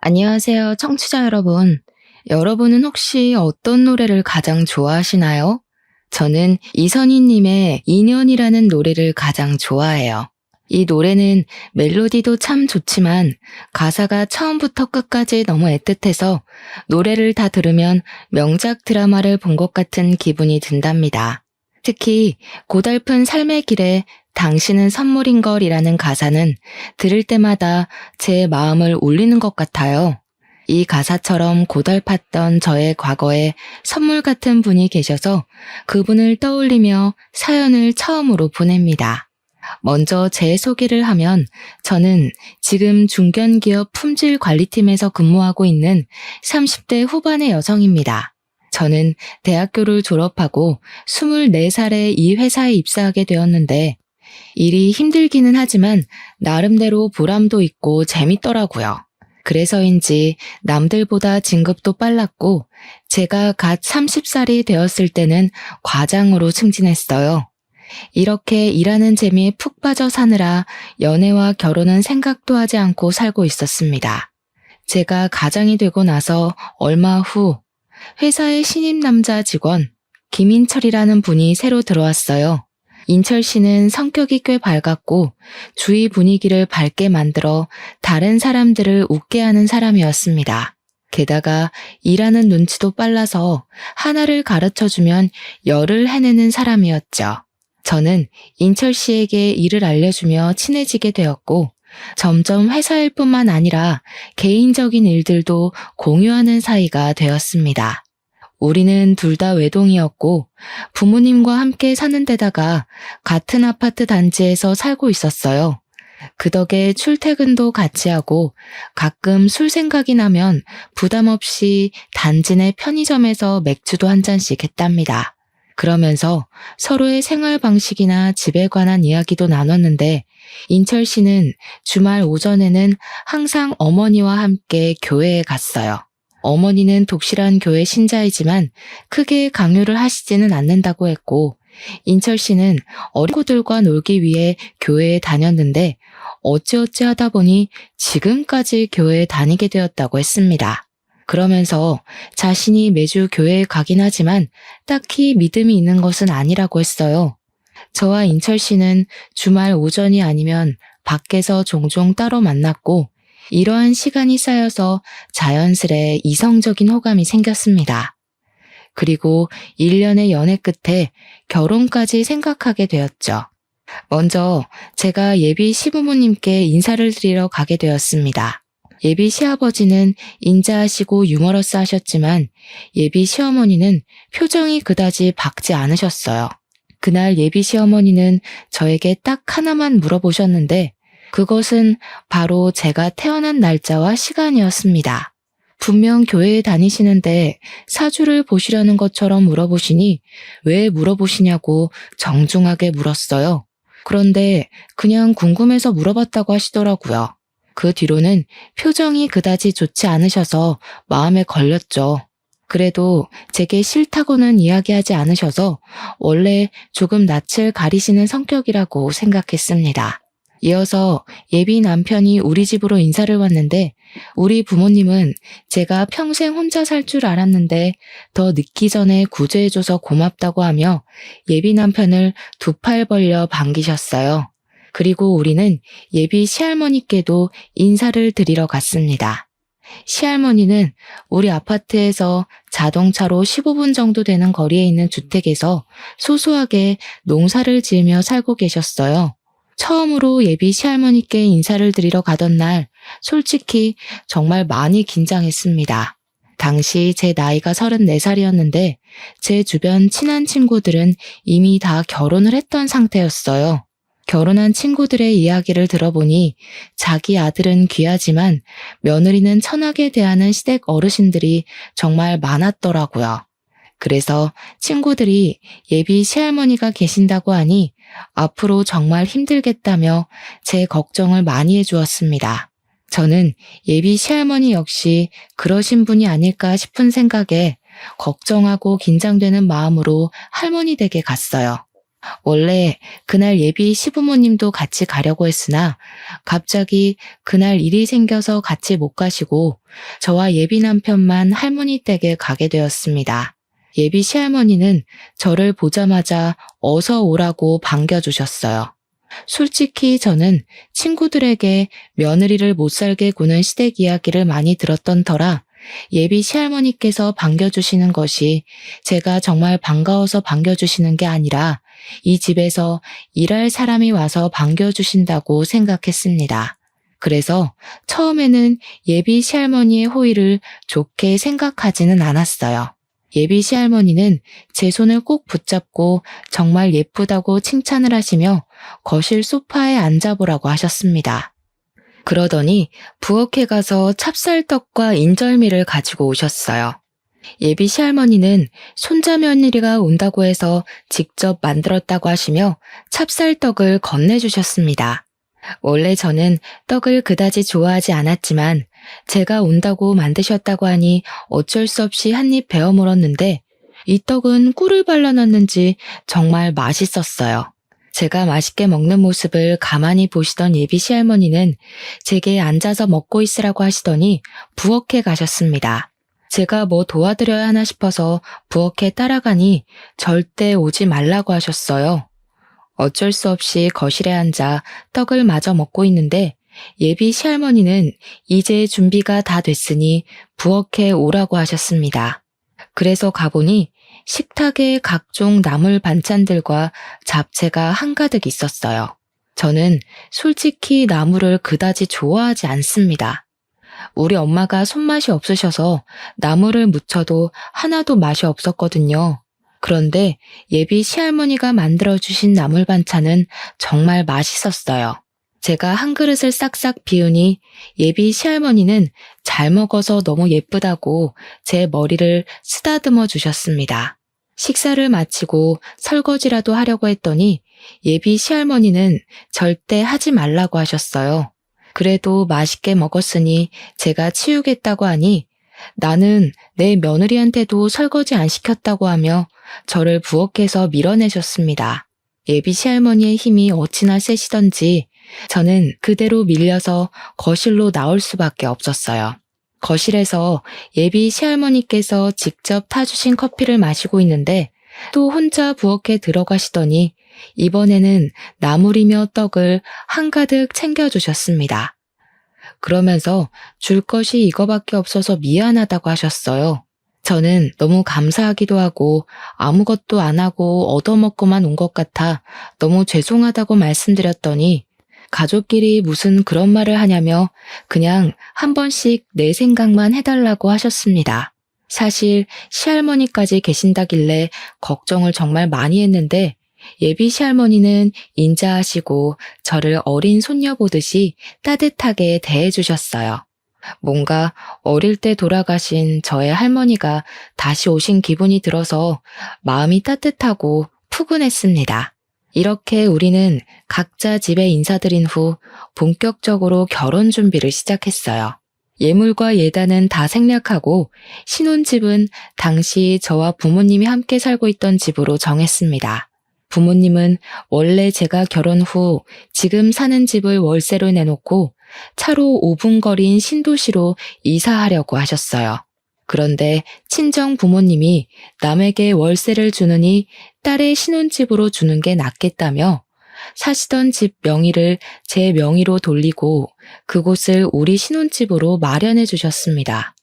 안녕하세요, 청취자 여러분. 여러분은 혹시 어떤 노래를 가장 좋아하시나요? 저는 이선희님의 인연이라는 노래를 가장 좋아해요. 이 노래는 멜로디도 참 좋지만 가사가 처음부터 끝까지 너무 애틋해서 노래를 다 들으면 명작 드라마를 본 것 같은 기분이 든답니다. 특히 고달픈 삶의 길에 당신은 선물인걸이라는 가사는 들을 때마다 제 마음을 울리는 것 같아요. 이 가사처럼 고달팠던 저의 과거에 선물 같은 분이 계셔서 그분을 떠올리며 사연을 처음으로 보냅니다. 먼저 제 소개를 하면 저는 지금 중견기업 품질관리팀에서 근무하고 있는 30대 후반의 여성입니다. 저는 대학교를 졸업하고 24살에 이 회사에 입사하게 되었는데 일이 힘들기는 하지만 나름대로 보람도 있고 재밌더라고요. 그래서인지 남들보다 진급도 빨랐고 제가 갓 30살이 되었을 때는 과장으로 승진했어요. 이렇게 일하는 재미에 푹 빠져 사느라 연애와 결혼은 생각도 하지 않고 살고 있었습니다. 제가 가장이 되고 나서 얼마 후 회사의 신입 남자 직원 김인철이라는 분이 새로 들어왔어요. 인철 씨는 성격이 꽤 밝았고 주위 분위기를 밝게 만들어 다른 사람들을 웃게 하는 사람이었습니다. 게다가 일하는 눈치도 빨라서 하나를 가르쳐주면 열을 해내는 사람이었죠. 저는 인철 씨에게 일을 알려주며 친해지게 되었고 점점 회사 일뿐만 아니라 개인적인 일들도 공유하는 사이가 되었습니다. 우리는 둘 다 외동이었고 부모님과 함께 사는 데다가 같은 아파트 단지에서 살고 있었어요. 그 덕에 출퇴근도 같이 하고 가끔 술 생각이 나면 부담 없이 단지 내 편의점에서 맥주도 한 잔씩 했답니다. 그러면서 서로의 생활 방식이나 집에 관한 이야기도 나눴는데 인철 씨는 주말 오전에는 항상 어머니와 함께 교회에 갔어요. 어머니는 독실한 교회 신자이지만 크게 강요를 하시지는 않는다고 했고 인철 씨는 어린 친구들과 놀기 위해 교회에 다녔는데 어찌어찌 하다 보니 지금까지 교회에 다니게 되었다고 했습니다. 그러면서 자신이 매주 교회에 가긴 하지만 딱히 믿음이 있는 것은 아니라고 했어요. 저와 인철 씨는 주말 오전이 아니면 밖에서 종종 따로 만났고 이러한 시간이 쌓여서 자연스레 이성적인 호감이 생겼습니다. 그리고 1년의 연애 끝에 결혼까지 생각하게 되었죠. 먼저 제가 예비 시부모님께 인사를 드리러 가게 되었습니다. 예비 시아버지는 인자하시고 유머러스 하셨지만 예비 시어머니는 표정이 그다지 밝지 않으셨어요. 그날 예비 시어머니는 저에게 딱 하나만 물어보셨는데 그것은 바로 제가 태어난 날짜와 시간이었습니다. 분명 교회에 다니시는데 사주를 보시려는 것처럼 물어보시니 왜 물어보시냐고 정중하게 물었어요. 그런데 그냥 궁금해서 물어봤다고 하시더라고요. 그 뒤로는 표정이 그다지 좋지 않으셔서 마음에 걸렸죠. 그래도 제게 싫다고는 이야기하지 않으셔서 원래 조금 낯을 가리시는 성격이라고 생각했습니다. 이어서 예비 남편이 우리 집으로 인사를 왔는데 우리 부모님은 제가 평생 혼자 살 줄 알았는데 더 늦기 전에 구제해줘서 고맙다고 하며 예비 남편을 두 팔 벌려 반기셨어요. 그리고 우리는 예비 시할머니께도 인사를 드리러 갔습니다. 시할머니는 우리 아파트에서 자동차로 15분 정도 되는 거리에 있는 주택에서 소소하게 농사를 지으며 살고 계셨어요. 처음으로 예비 시할머니께 인사를 드리러 가던 날 솔직히 정말 많이 긴장했습니다. 당시 제 나이가 34살이었는데 제 주변 친한 친구들은 이미 다 결혼을 했던 상태였어요. 결혼한 친구들의 이야기를 들어보니 자기 아들은 귀하지만 며느리는 천하게 대하는 시댁 어르신들이 정말 많았더라고요. 그래서 친구들이 예비 시할머니가 계신다고 하니 앞으로 정말 힘들겠다며 제 걱정을 많이 해주었습니다. 저는 예비 시할머니 역시 그러신 분이 아닐까 싶은 생각에 걱정하고 긴장되는 마음으로 할머니 댁에 갔어요. 원래 그날 예비 시부모님도 같이 가려고 했으나 갑자기 그날 일이 생겨서 같이 못 가시고 저와 예비 남편만 할머니 댁에 가게 되었습니다. 예비 시할머니는 저를 보자마자 어서 오라고 반겨주셨어요. 솔직히 저는 친구들에게 며느리를 못 살게 구는 시댁 이야기를 많이 들었던 터라 예비 시할머니께서 반겨주시는 것이 제가 정말 반가워서 반겨주시는 게 아니라 이 집에서 일할 사람이 와서 반겨주신다고 생각했습니다. 그래서 처음에는 예비 시할머니의 호의를 좋게 생각하지는 않았어요. 예비 시할머니는 제 손을 꼭 붙잡고 정말 예쁘다고 칭찬을 하시며 거실 소파에 앉아보라고 하셨습니다. 그러더니 부엌에 가서 찹쌀떡과 인절미를 가지고 오셨어요. 예비 시할머니는 손자 며느리가 온다고 해서 직접 만들었다고 하시며 찹쌀떡을 건네주셨습니다. 원래 저는 떡을 그다지 좋아하지 않았지만 제가 온다고 만드셨다고 하니 어쩔 수 없이 한 입 베어 물었는데 이 떡은 꿀을 발라놨는지 정말 맛있었어요. 제가 맛있게 먹는 모습을 가만히 보시던 예비 시할머니는 제게 앉아서 먹고 있으라고 하시더니 부엌에 가셨습니다. 제가 뭐 도와드려야 하나 싶어서 부엌에 따라가니 절대 오지 말라고 하셨어요. 어쩔 수 없이 거실에 앉아 떡을 마저 먹고 있는데 예비 시할머니는 이제 준비가 다 됐으니 부엌에 오라고 하셨습니다. 그래서 가보니 식탁에 각종 나물 반찬들과 잡채가 한가득 있었어요. 저는 솔직히 나물을 그다지 좋아하지 않습니다. 우리 엄마가 손맛이 없으셔서 나물을 무쳐도 하나도 맛이 없었거든요. 그런데 예비 시할머니가 만들어주신 나물 반찬은 정말 맛있었어요. 제가 한 그릇을 싹싹 비우니 예비 시할머니는 잘 먹어서 너무 예쁘다고 제 머리를 쓰다듬어 주셨습니다. 식사를 마치고 설거지라도 하려고 했더니 예비 시할머니는 절대 하지 말라고 하셨어요. 그래도 맛있게 먹었으니 제가 치우겠다고 하니 나는 내 며느리한테도 설거지 안 시켰다고 하며 저를 부엌에서 밀어내셨습니다. 예비 시할머니의 힘이 어찌나 세시던지 저는 그대로 밀려서 거실로 나올 수밖에 없었어요. 거실에서 예비 시할머니께서 직접 타주신 커피를 마시고 있는데 또 혼자 부엌에 들어가시더니 이번에는 나물이며 떡을 한가득 챙겨주셨습니다. 그러면서 줄 것이 이거밖에 없어서 미안하다고 하셨어요. 저는 너무 감사하기도 하고 아무것도 안 하고 얻어먹고만 온 것 같아 너무 죄송하다고 말씀드렸더니 가족끼리 무슨 그런 말을 하냐며 그냥 한 번씩 내 생각만 해달라고 하셨습니다. 사실 시할머니까지 계신다길래 걱정을 정말 많이 했는데 예비 시할머니는 인자하시고 저를 어린 손녀 보듯이 따뜻하게 대해주셨어요. 뭔가 어릴 때 돌아가신 저의 할머니가 다시 오신 기분이 들어서 마음이 따뜻하고 푸근했습니다. 이렇게 우리는 각자 집에 인사드린 후 본격적으로 결혼 준비를 시작했어요. 예물과 예단은 다 생략하고 신혼집은 당시 저와 부모님이 함께 살고 있던 집으로 정했습니다. 부모님은 원래 제가 결혼 후 지금 사는 집을 월세로 내놓고 차로 5분 거리인 신도시로 이사하려고 하셨어요. 그런데 친정 부모님이 남에게 월세를 주느니 딸의 신혼집으로 주는 게 낫겠다며 사시던 집 명의를 제 명의로 돌리고 그곳을 우리 신혼집으로 마련해 주셨습니다.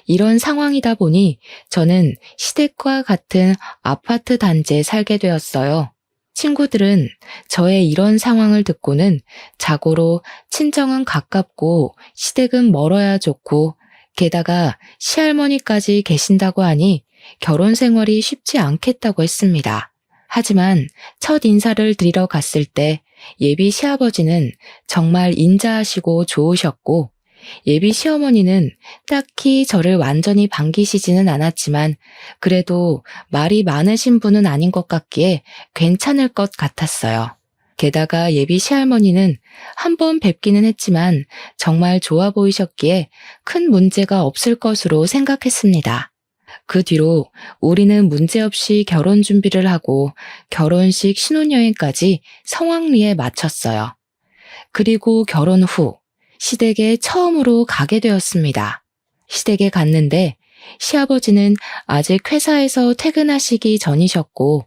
이런 상황이다 보니 저는 시댁과 같은 아파트 단지에 살게 되었어요. 친구들은 저의 이런 상황을 듣고는 자고로 친정은 가깝고 시댁은 멀어야 좋고 게다가 시할머니까지 계신다고 하니 결혼 생활이 쉽지 않겠다고 했습니다. 하지만 첫 인사를 드리러 갔을 때 예비 시아버지는 정말 인자하시고 좋으셨고 예비 시어머니는 딱히 저를 완전히 반기시지는 않았지만 그래도 말이 많으신 분은 아닌 것 같기에 괜찮을 것 같았어요. 게다가 예비 시할머니는 한 번 뵙기는 했지만 정말 좋아 보이셨기에 큰 문제가 없을 것으로 생각했습니다. 그 뒤로 우리는 문제없이 결혼 준비를 하고 결혼식 신혼여행까지 성황리에 마쳤어요. 그리고 결혼 후 시댁에 처음으로 가게 되었습니다. 시댁에 갔는데 시아버지는 아직 회사에서 퇴근하시기 전이셨고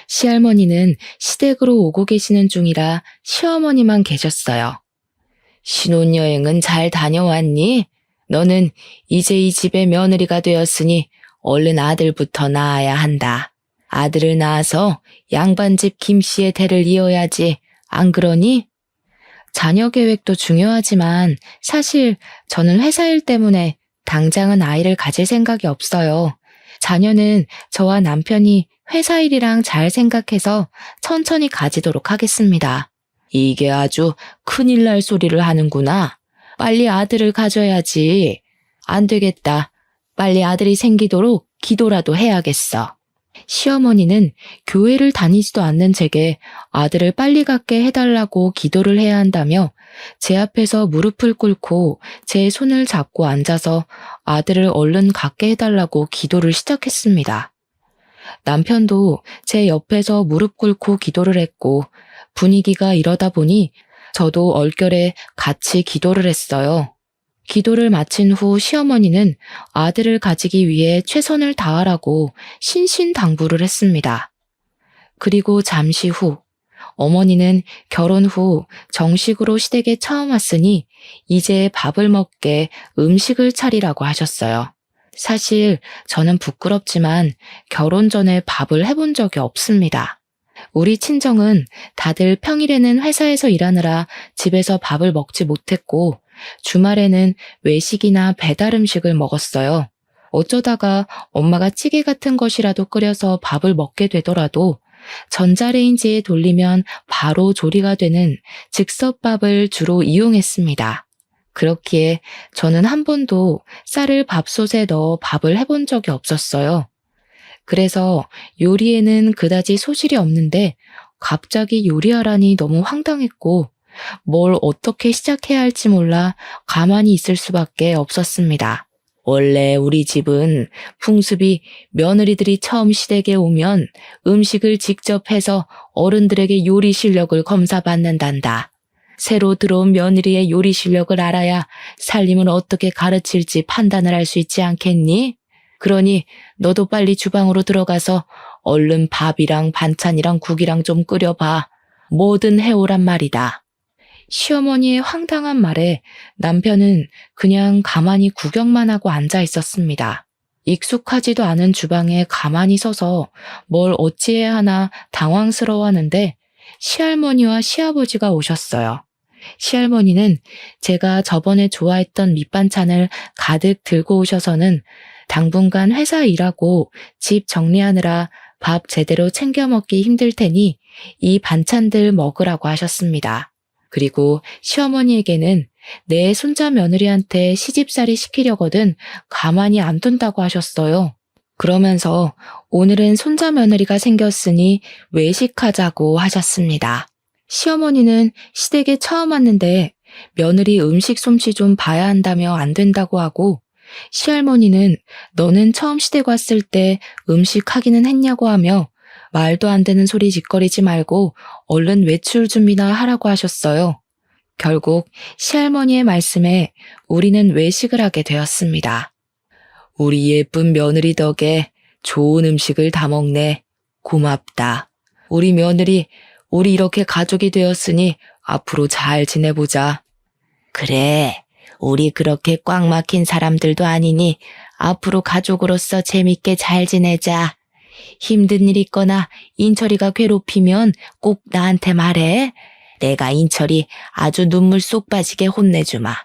시할머니는 시댁으로 오고 계시는 중이라 시어머니만 계셨어요. 신혼여행은 잘 다녀왔니? 너는 이제 이 집의 며느리가 되었으니 얼른 아들부터 낳아야 한다. 아들을 낳아서 양반집 김씨의 대를 이어야지. 안 그러니? 자녀 계획도 중요하지만 사실 저는 회사 일 때문에 당장은 아이를 가질 생각이 없어요. 자녀는 저와 남편이 회사 일이랑 잘 생각해서 천천히 가지도록 하겠습니다. 이게 아주 큰일 날 소리를 하는구나. 빨리 아들을 가져야지. 안 되겠다. 빨리 아들이 생기도록 기도라도 해야겠어. 시어머니는 교회를 다니지도 않는 제게 아들을 빨리 갖게 해달라고 기도를 해야 한다며 제 앞에서 무릎을 꿇고 제 손을 잡고 앉아서 아들을 얼른 갖게 해달라고 기도를 시작했습니다. 남편도 제 옆에서 무릎 꿇고 기도를 했고 분위기가 이러다 보니 저도 얼결에 같이 기도를 했어요. 기도를 마친 후 시어머니는 아들을 가지기 위해 최선을 다하라고 신신당부를 했습니다. 그리고 잠시 후 어머니는 결혼 후 정식으로 시댁에 처음 왔으니 이제 밥을 먹게 음식을 차리라고 하셨어요. 사실 저는 부끄럽지만 결혼 전에 밥을 해본 적이 없습니다. 우리 친정은 다들 평일에는 회사에서 일하느라 집에서 밥을 먹지 못했고 주말에는 외식이나 배달 음식을 먹었어요. 어쩌다가 엄마가 찌개 같은 것이라도 끓여서 밥을 먹게 되더라도 전자레인지에 돌리면 바로 조리가 되는 즉석밥을 주로 이용했습니다. 그렇기에 저는 한 번도 쌀을 밥솥에 넣어 밥을 해본 적이 없었어요. 그래서 요리에는 그다지 소질이 없는데 갑자기 요리하라니 너무 황당했고 뭘 어떻게 시작해야 할지 몰라 가만히 있을 수밖에 없었습니다. 원래 우리 집은 풍습이 며느리들이 처음 시댁에 오면 음식을 직접 해서 어른들에게 요리 실력을 검사받는단다. 새로 들어온 며느리의 요리 실력을 알아야 살림을 어떻게 가르칠지 판단을 할 수 있지 않겠니? 그러니 너도 빨리 주방으로 들어가서 얼른 밥이랑 반찬이랑 국이랑 좀 끓여봐. 뭐든 해오란 말이다. 시어머니의 황당한 말에 남편은 그냥 가만히 구경만 하고 앉아 있었습니다. 익숙하지도 않은 주방에 가만히 서서 뭘 어찌해야 하나 당황스러워하는데 시할머니와 시아버지가 오셨어요. 시할머니는 제가 저번에 좋아했던 밑반찬을 가득 들고 오셔서는 당분간 회사 일하고 집 정리하느라 밥 제대로 챙겨 먹기 힘들 테니 이 반찬들 먹으라고 하셨습니다. 그리고 시어머니에게는 내 손자 며느리한테 시집살이 시키려거든 가만히 안 둔다고 하셨어요. 그러면서 오늘은 손자 며느리가 생겼으니 외식하자고 하셨습니다. 시어머니는 시댁에 처음 왔는데 며느리 음식 솜씨 좀 봐야 한다며 안 된다고 하고 시할머니는 너는 처음 시댁 왔을 때 음식 하기는 했냐고 하며 말도 안 되는 소리 짓거리지 말고 얼른 외출 준비나 하라고 하셨어요. 결국 시할머니의 말씀에 우리는 외식을 하게 되었습니다. 우리 예쁜 며느리 덕에 좋은 음식을 다 먹네. 고맙다. 우리 며느리, 우리 이렇게 가족이 되었으니 앞으로 잘 지내보자. 그래, 우리 그렇게 꽉 막힌 사람들도 아니니 앞으로 가족으로서 재밌게 잘 지내자. 힘든 일 있거나 인철이가 괴롭히면 꼭 나한테 말해. 내가 인철이 아주 눈물 쏙 빠지게 혼내주마.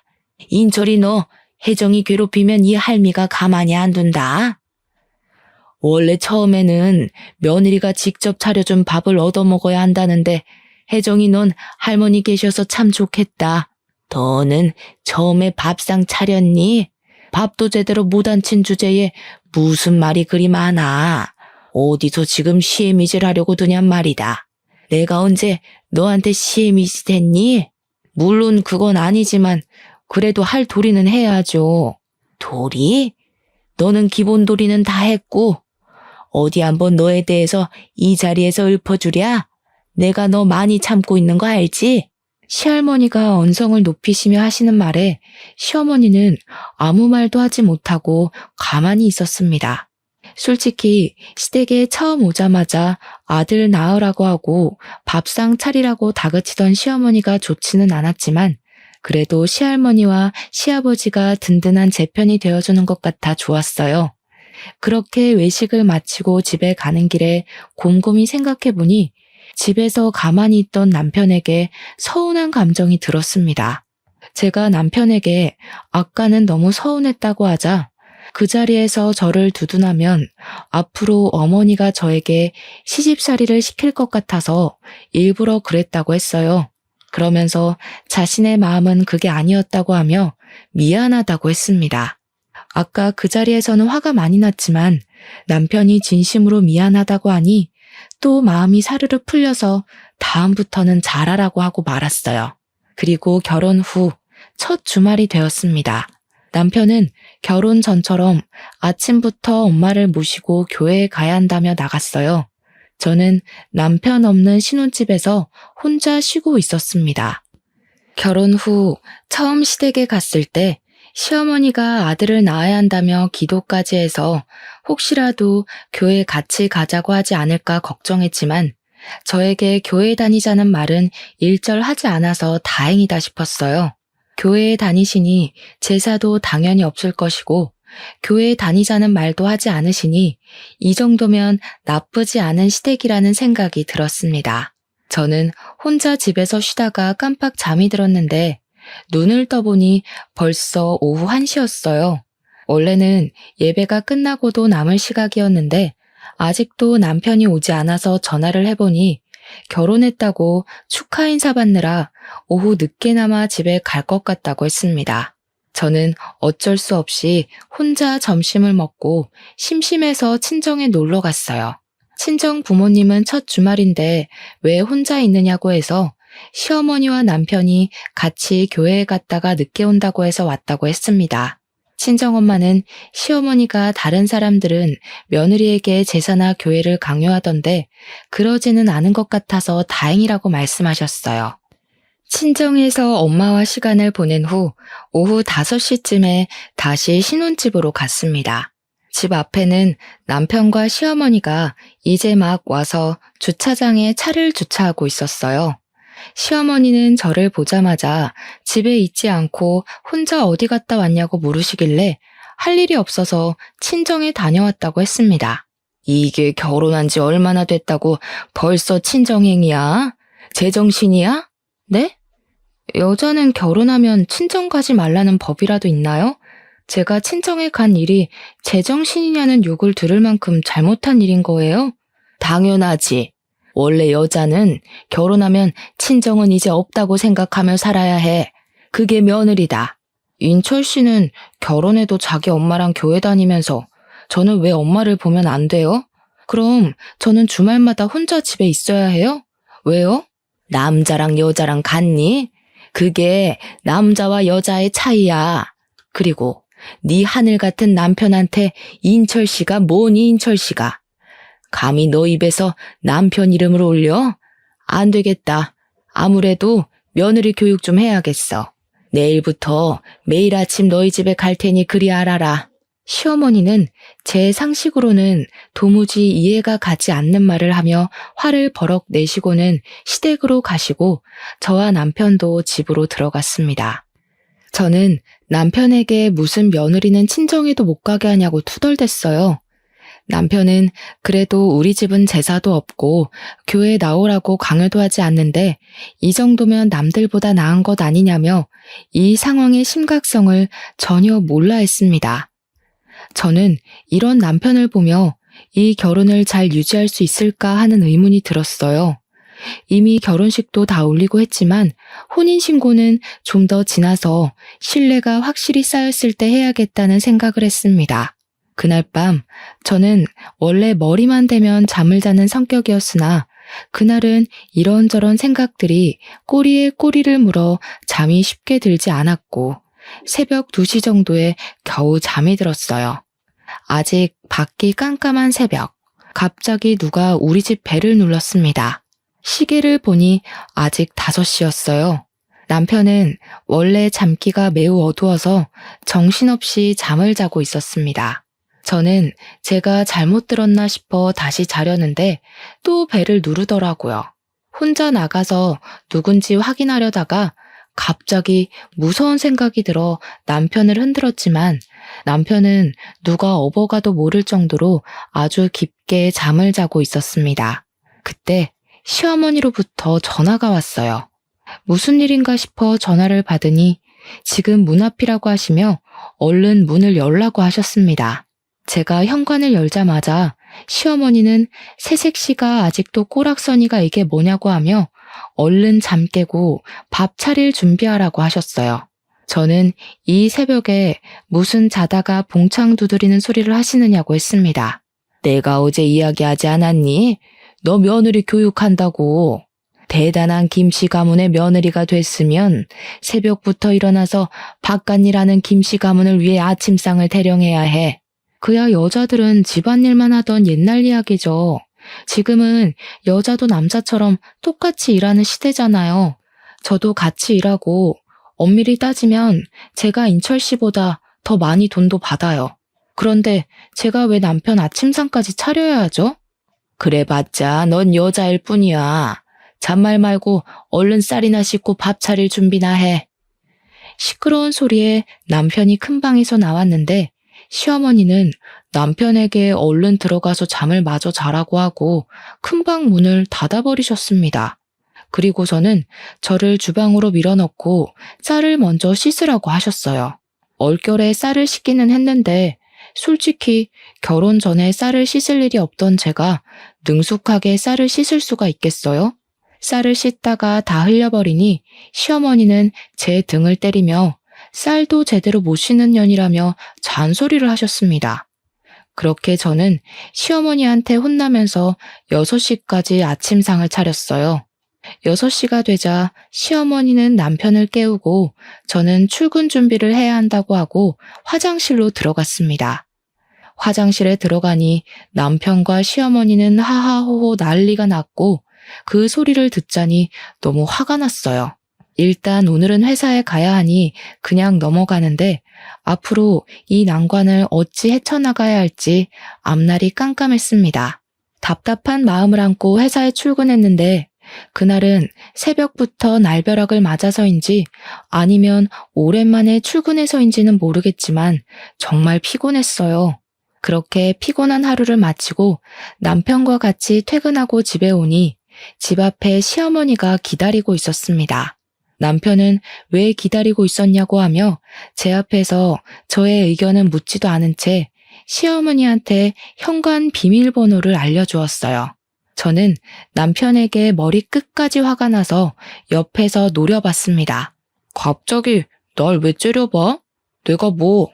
인철이 너 혜정이 괴롭히면 이 할미가 가만히 안 둔다. 원래 처음에는 며느리가 직접 차려준 밥을 얻어먹어야 한다는데 혜정이 넌 할머니 계셔서 참 좋겠다. 너는 처음에 밥상 차렸니? 밥도 제대로 못 앉힌 주제에 무슨 말이 그리 많아. 어디서 지금 시애미질 하려고 드냔 말이다. 내가 언제 너한테 시애미질 됐니? 물론 그건 아니지만 그래도 할 도리는 해야죠. 도리? 너는 기본도리는 다 했고 어디 한번 너에 대해서 이 자리에서 읊어주랴? 내가 너 많이 참고 있는 거 알지? 시할머니가 언성을 높이시며 하시는 말에 시어머니는 아무 말도 하지 못하고 가만히 있었습니다. 솔직히 시댁에 처음 오자마자 아들 낳으라고 하고 밥상 차리라고 다그치던 시어머니가 좋지는 않았지만 그래도 시할머니와 시아버지가 든든한 제편이 되어주는 것 같아 좋았어요. 그렇게 외식을 마치고 집에 가는 길에 곰곰이 생각해보니 집에서 가만히 있던 남편에게 서운한 감정이 들었습니다. 제가 남편에게 아까는 너무 서운했다고 하자 그 자리에서 저를 두둔하면 앞으로 어머니가 저에게 시집살이를 시킬 것 같아서 일부러 그랬다고 했어요. 그러면서 자신의 마음은 그게 아니었다고 하며 미안하다고 했습니다. 아까 그 자리에서는 화가 많이 났지만 남편이 진심으로 미안하다고 하니 또 마음이 사르르 풀려서 다음부터는 잘하라고 하고 말았어요. 그리고 결혼 후 첫 주말이 되었습니다. 남편은 결혼 전처럼 아침부터 엄마를 모시고 교회에 가야 한다며 나갔어요. 저는 남편 없는 신혼집에서 혼자 쉬고 있었습니다. 결혼 후 처음 시댁에 갔을 때 시어머니가 아들을 낳아야 한다며 기도까지 해서 혹시라도 교회 같이 가자고 하지 않을까 걱정했지만 저에게 교회 다니자는 말은 일절하지 않아서 다행이다 싶었어요. 교회에 다니시니 제사도 당연히 없을 것이고 교회에 다니자는 말도 하지 않으시니 이 정도면 나쁘지 않은 시댁이라는 생각이 들었습니다. 저는 혼자 집에서 쉬다가 깜빡 잠이 들었는데 눈을 떠보니 벌써 오후 1시였어요. 원래는 예배가 끝나고도 남을 시각이었는데 아직도 남편이 오지 않아서 전화를 해보니 결혼했다고 축하 인사 받느라 오후 늦게나마 집에 갈 것 같다고 했습니다. 저는 어쩔 수 없이 혼자 점심을 먹고 심심해서 친정에 놀러 갔어요. 친정 부모님은 첫 주말인데 왜 혼자 있느냐고 해서 시어머니와 남편이 같이 교회에 갔다가 늦게 온다고 해서 왔다고 했습니다. 친정엄마는 시어머니가 다른 사람들은 며느리에게 제사나 교회를 강요하던데 그러지는 않은 것 같아서 다행이라고 말씀하셨어요. 친정에서 엄마와 시간을 보낸 후 오후 5시쯤에 다시 신혼집으로 갔습니다. 집 앞에는 남편과 시어머니가 이제 막 와서 주차장에 차를 주차하고 있었어요. 시어머니는 저를 보자마자 집에 있지 않고 혼자 어디 갔다 왔냐고 물으시길래 할 일이 없어서 친정에 다녀왔다고 했습니다. 이게 결혼한 지 얼마나 됐다고 벌써 친정행이야? 제정신이야? 네? 여자는 결혼하면 친정 가지 말라는 법이라도 있나요? 제가 친정에 간 일이 제정신이냐는 욕을 들을 만큼 잘못한 일인 거예요? 당연하지. 원래 여자는 결혼하면 친정은 이제 없다고 생각하며 살아야 해. 그게 며느리다. 인철 씨는 결혼해도 자기 엄마랑 교회 다니면서 저는 왜 엄마를 보면 안 돼요? 그럼 저는 주말마다 혼자 집에 있어야 해요? 왜요? 남자랑 여자랑 같니? 그게 남자와 여자의 차이야. 그리고 네 하늘 같은 남편한테 인철 씨가 뭐니 인철 씨가. 감히 너 입에서 남편 이름을 올려? 안 되겠다. 아무래도 며느리 교육 좀 해야겠어. 내일부터 매일 아침 너희 집에 갈 테니 그리 알아라. 시어머니는 제 상식으로는 도무지 이해가 가지 않는 말을 하며 화를 버럭 내시고는 시댁으로 가시고 저와 남편도 집으로 들어갔습니다. 저는 남편에게 무슨 며느리는 친정에도 못 가게 하냐고 투덜댔어요. 남편은 그래도 우리 집은 제사도 없고 교회 나오라고 강요도 하지 않는데 이 정도면 남들보다 나은 것 아니냐며 이 상황의 심각성을 전혀 몰라 했습니다. 저는 이런 남편을 보며 이 결혼을 잘 유지할 수 있을까 하는 의문이 들었어요. 이미 결혼식도 다 올리고 했지만 혼인신고는 좀 더 지나서 신뢰가 확실히 쌓였을 때 해야겠다는 생각을 했습니다. 그날 밤 저는 원래 머리만 대면 잠을 자는 성격이었으나 그날은 이런저런 생각들이 꼬리에 꼬리를 물어 잠이 쉽게 들지 않았고 새벽 2시 정도에 겨우 잠이 들었어요. 아직 밖이 깜깜한 새벽, 갑자기 누가 우리 집 벨을 눌렀습니다. 시계를 보니 아직 5시였어요. 남편은 원래 잠기가 매우 어두워서 정신없이 잠을 자고 있었습니다. 저는 제가 잘못 들었나 싶어 다시 자려는데 또 벨을 누르더라고요. 혼자 나가서 누군지 확인하려다가 갑자기 무서운 생각이 들어 남편을 흔들었지만 남편은 누가 업어가도 모를 정도로 아주 깊게 잠을 자고 있었습니다. 그때 시어머니로부터 전화가 왔어요. 무슨 일인가 싶어 전화를 받으니 지금 문 앞이라고 하시며 얼른 문을 열라고 하셨습니다. 제가 현관을 열자마자 시어머니는 새색시가 아직도 꼬락서니가 이게 뭐냐고 하며 얼른 잠 깨고 밥 차릴 준비하라고 하셨어요. 저는 이 새벽에 무슨 자다가 봉창 두드리는 소리를 하시느냐고 했습니다. 내가 어제 이야기하지 않았니? 너 며느리 교육한다고. 대단한 김씨 가문의 며느리가 됐으면 새벽부터 일어나서 바깥일하는 김씨 가문을 위해 아침상을 대령해야 해. 그야 여자들은 집안일만 하던 옛날 이야기죠. 지금은 여자도 남자처럼 똑같이 일하는 시대잖아요. 저도 같이 일하고 엄밀히 따지면 제가 인철 씨보다 더 많이 돈도 받아요. 그런데 제가 왜 남편 아침상까지 차려야 하죠? 그래봤자 넌 여자일 뿐이야. 잔말 말고 얼른 쌀이나 씻고 밥 차릴 준비나 해. 시끄러운 소리에 남편이 큰 방에서 나왔는데 시어머니는 남편에게 얼른 들어가서 잠을 마저 자라고 하고 큰방 문을 닫아버리셨습니다. 그리고서는 저를 주방으로 밀어넣고 쌀을 먼저 씻으라고 하셨어요. 얼결에 쌀을 씻기는 했는데 솔직히 결혼 전에 쌀을 씻을 일이 없던 제가 능숙하게 쌀을 씻을 수가 있겠어요? 쌀을 씻다가 다 흘려버리니 시어머니는 제 등을 때리며 쌀도 제대로 못 씻는 년이라며 잔소리를 하셨습니다. 그렇게 저는 시어머니한테 혼나면서 6시까지 아침상을 차렸어요. 6시가 되자 시어머니는 남편을 깨우고 저는 출근 준비를 해야 한다고 하고 화장실로 들어갔습니다. 화장실에 들어가니 남편과 시어머니는 하하호호 난리가 났고 그 소리를 듣자니 너무 화가 났어요. 일단 오늘은 회사에 가야 하니 그냥 넘어가는데 앞으로 이 난관을 어찌 헤쳐나가야 할지 앞날이 깜깜했습니다. 답답한 마음을 안고 회사에 출근했는데 그날은 새벽부터 날벼락을 맞아서인지 아니면 오랜만에 출근해서인지는 모르겠지만 정말 피곤했어요. 그렇게 피곤한 하루를 마치고 남편과 같이 퇴근하고 집에 오니 집 앞에 시어머니가 기다리고 있었습니다. 남편은 왜 기다리고 있었냐고 하며 제 앞에서 저의 의견은 묻지도 않은 채 시어머니한테 현관 비밀번호를 알려주었어요. 저는 남편에게 머리 끝까지 화가 나서 옆에서 노려봤습니다. 갑자기 날 왜 째려봐? 내가 뭐?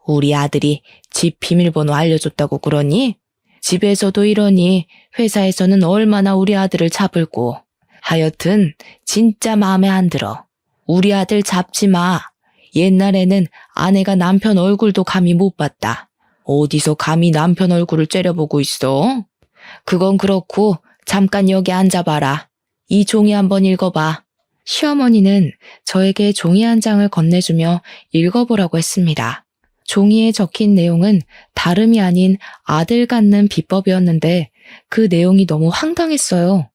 우리 아들이 집 비밀번호 알려줬다고 그러니? 집에서도 이러니 회사에서는 얼마나 우리 아들을 잡을고. 하여튼 진짜 마음에 안 들어. 우리 아들 잡지 마. 옛날에는 아내가 남편 얼굴도 감히 못 봤다. 어디서 감히 남편 얼굴을 째려보고 있어? 그건 그렇고 잠깐 여기 앉아봐라. 이 종이 한번 읽어봐. 시어머니는 저에게 종이 한 장을 건네주며 읽어보라고 했습니다. 종이에 적힌 내용은 다름이 아닌 아들 갖는 비법이었는데 그 내용이 너무 황당했어요.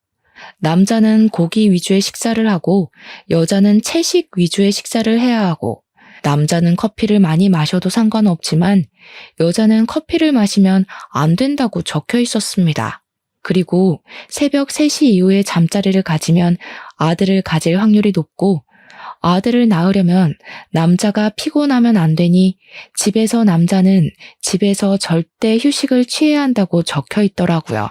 남자는 고기 위주의 식사를 하고 여자는 채식 위주의 식사를 해야 하고 남자는 커피를 많이 마셔도 상관없지만 여자는 커피를 마시면 안 된다고 적혀 있었습니다. 그리고 새벽 3시 이후에 잠자리를 가지면 아들을 가질 확률이 높고 아들을 낳으려면 남자가 피곤하면 안 되니 집에서 남자는 집에서 절대 휴식을 취해야 한다고 적혀 있더라고요.